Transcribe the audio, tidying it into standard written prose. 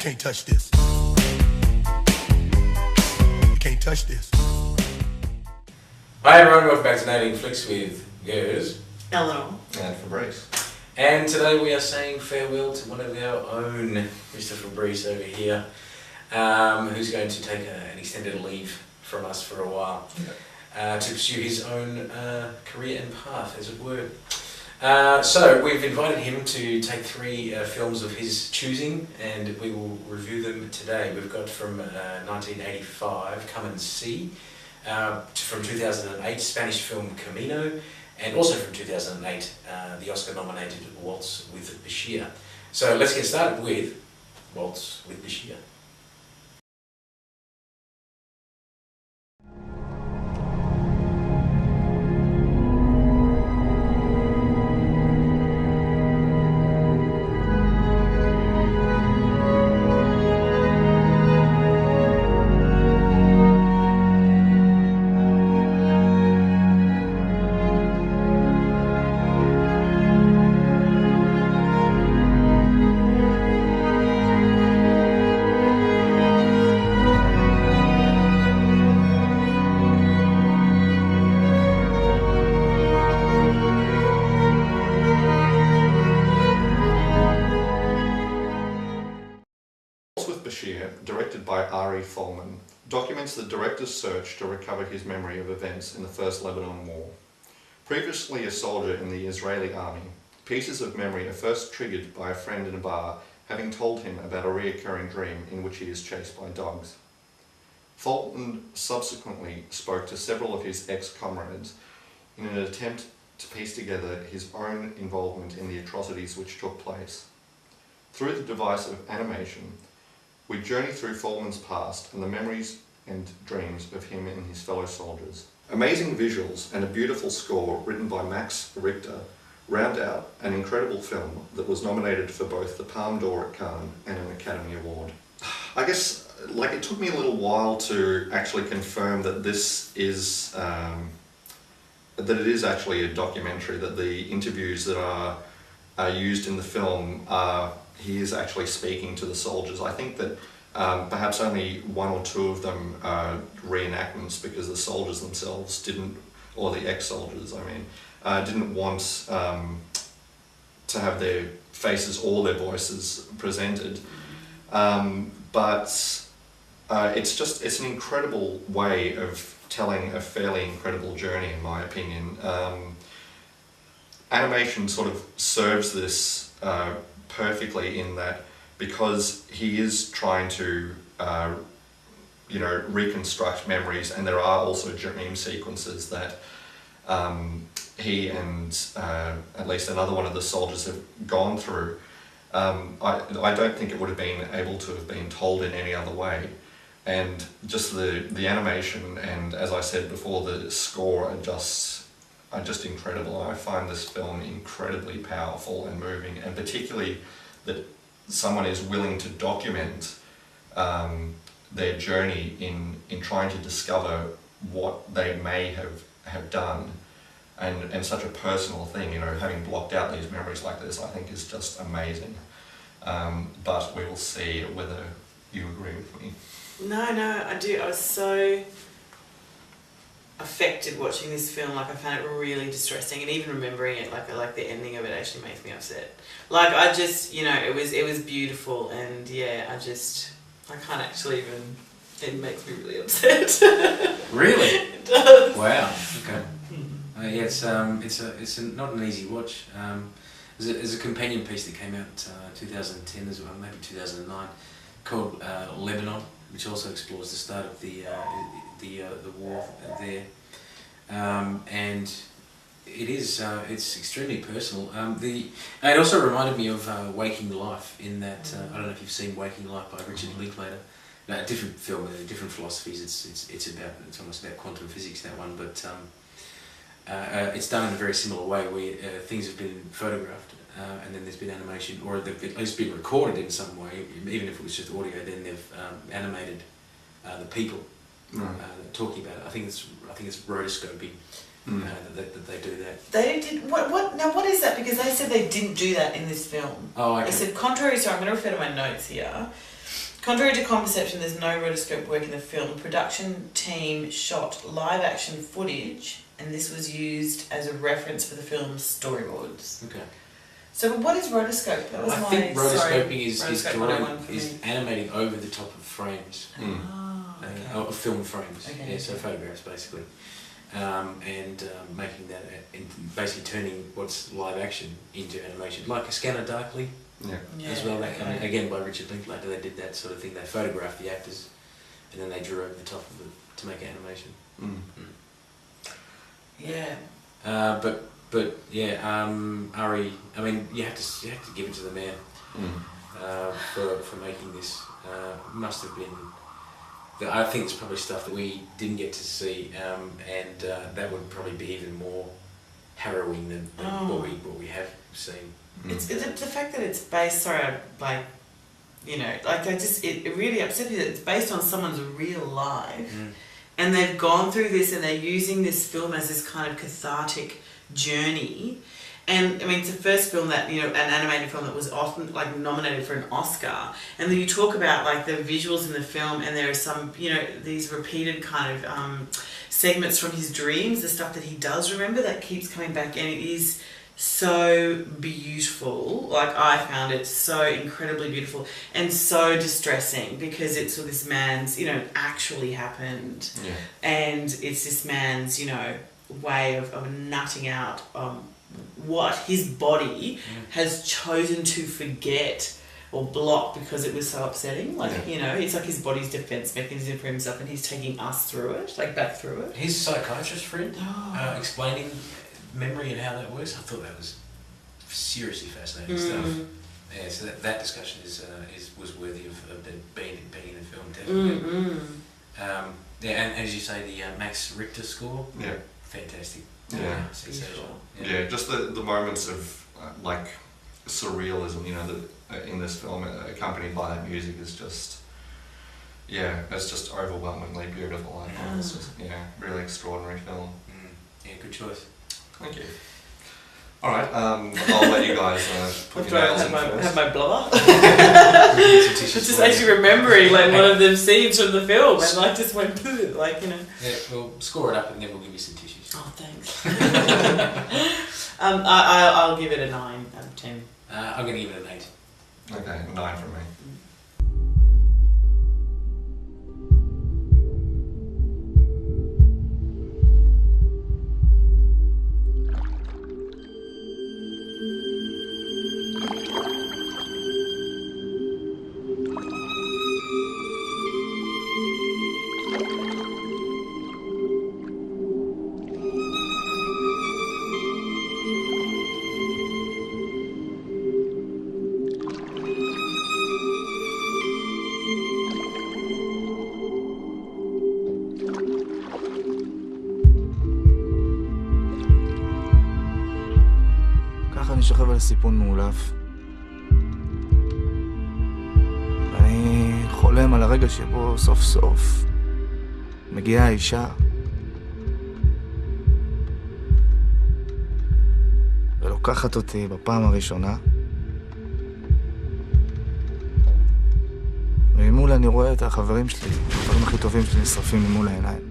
You can't touch this. You can't touch this. Hi everyone, welcome back to Native Flicks with Gers, Eleanor, and Fabrice. and today we are saying farewell to one of our own, Mr. Fabrice over here, who's going to take an extended leave from us for a while to pursue his own career and path, as it were. So we've invited him to take three films of his choosing, and we will review them today. We've got from 1985, Come and See, from 2008, Spanish film Camino, and also from 2008, the Oscar-nominated Waltz with BAshir. So let's get started with Waltz with BAshir. Waltz with BAshir, directed by Ari Folman, documents the director's search to recover his memory of events in the First Lebanon War. Previously a soldier in the Israeli army, pieces of memory are first triggered by a friend in a bar having told him about a reoccurring dream in which he is chased by dogs. Folman subsequently spoke to several of his ex-comrades in an attempt to piece together his own involvement in the atrocities which took place. Through the device of animation, we journey through Folman's past and the memories and dreams of him and his fellow soldiers. Amazing visuals and a beautiful score written by Max Richter round out an incredible film that was nominated for both the Palme d'Or at Cannes and an Academy Award. I guess it took me a little while to actually confirm that this is that it is actually a documentary, that the interviews that are used in the film he is actually speaking to the soldiers. I think that perhaps only one or two of them are reenactments because the soldiers themselves didn't, or the ex-soldiers, didn't want to have their faces or their voices presented. But it's an incredible way of telling a fairly incredible journey, in my opinion. Animation sort of serves this perfectly in that, because he is trying to reconstruct memories, and there are also dream sequences that he and at least another one of the soldiers have gone through. I don't think it would have been able to have been told in any other way, and just the animation and, as I said before, the score are just incredible. I find this film incredibly powerful and moving, and particularly that someone is willing to document their journey in trying to discover what they may have done, and such a personal thing, having blocked out these memories like this, I think is just amazing. But we will see whether you agree with me. No, I do. I was so affected watching this film. I found it really distressing, and even remembering it, like the ending of it actually makes me upset. I just, it was beautiful, and yeah, I can't actually even. It makes me really upset. Really? It does. Wow. Okay. Yeah, it's not an easy watch. There's a companion piece that came out 2010 as well, maybe 2009, called Lebanon, which also explores the start of the war there, and it's extremely personal. It also reminded me of Waking Life, in that I don't know if you've seen Waking Life by Richard Linklater. No, a different film, different philosophies. It's almost about quantum physics, that one, but it's done in a very similar way, where things have been photographed and then there's been animation, or they've at least been recorded in some way, even if it was just audio. Then they've animated the people talking about it. I think it's rotoscoping, that they do that. They did what? Now what is that? Because they said they didn't do that in this film. Oh, okay. They said contrary. So I'm going to refer to my notes here. Contrary to common perception, there's no rotoscope work in the film. Production team shot live action footage, and this was used as a reference for the film's storyboards. Okay. So what is rotoscope? That was I think rotoscoping is animating over the top of frames. Of film frames. Okay. Yeah, so photographs basically. And making that, basically turning what's live action into animation, like a Scanner Darkly. As well. Again, by Richard Linklater, they did that sort of thing. They photographed the actors, and then they drew over the top of it to make animation. Yeah. But yeah, Ari. I mean, you have to give it to the man for making this. Must have been. I think it's probably stuff that we didn't get to see, and that would probably be even more harrowing than what we have seen. It's the fact that it's based. Sorry, it really upset me that it's based on someone's real life, and they've gone through this, and they're using this film as this kind of cathartic journey. And I mean, it's the first film that, an animated film that was often nominated for an Oscar. And then you talk about the visuals in the film, and there are some, these repeated kind of segments from his dreams, the stuff that he does remember that keeps coming back, and it is so beautiful. I found it so incredibly beautiful and so distressing, because it's this man's, actually happened. Yeah. And it's this man's, way of nutting out what his body has chosen to forget or block because it was so upsetting. It's like his body's defense mechanism for himself, and he's taking us through it, back through it. His psychiatrist friend explaining memory and how that works. I thought that was seriously fascinating stuff. Yeah, so that discussion was worthy of being in the film, definitely. And as you say, the Max Richter score. Yeah. Fantastic. Yeah. Sensational. Yeah, just the moments of surrealism, in this film, accompanied by that music, is just, it's just overwhelmingly beautiful. I find it's just, really extraordinary film. Yeah, good choice. Thank you. All right, I'll let you guys put your nails in first. Have my blubber? It's just actually remembering one of the scenes from the film, and just went Yeah, we'll score it up, and then we'll give you some tissues. Oh, thanks. I'll give it a 9 out of 10. I'm going to give it an 8. Okay, 9 from me. אני שוכב על סיפון מאולף. אני חולם על הרגע שבו סוף סוף מגיעה האישה. ולוקחת אותי בפעם הראשונה. וממול אני רואה את החברים שלי, החברים הכי טובים שלי נשרפים ממול העיניים.